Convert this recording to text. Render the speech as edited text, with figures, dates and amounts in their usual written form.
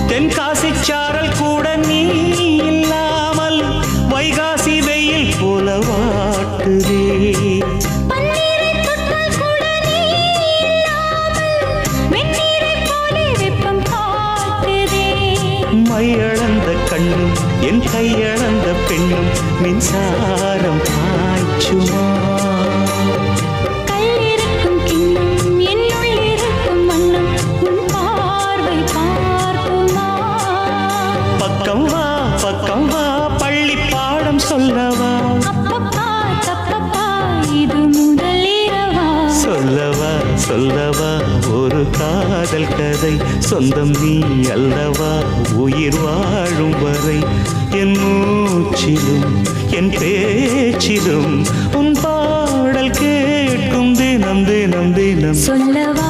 தென்காசி சாரல் கூட நீ இல்லாமல் வைகாசி வெயில் போல வாட்டுதே. மையளந்த கண்ணும் என் கையளந்த பெண்ணும் மின்சாரம் பாய்ச்சுமா. கல்லிருக்கும் கிண்ணம் என்னுள் இருக்கும் வண்ணம் உன் பார்வை பார்க்குமா. பக்கம் வா பள்ளி பாடம் சொல்லவா. அப்பப்பா தப்பப்பா இது முதல் இரவா. சொல்லவா ஒரு காதல் கதை. சொந்தம் நீ அல்லவா உயிர் வாழும் வரை. என் மூச்சிலும் என் பேச்சிலும் உன் பாடல் கேட்கும் தினம் தினம் தினம். சொல்லவா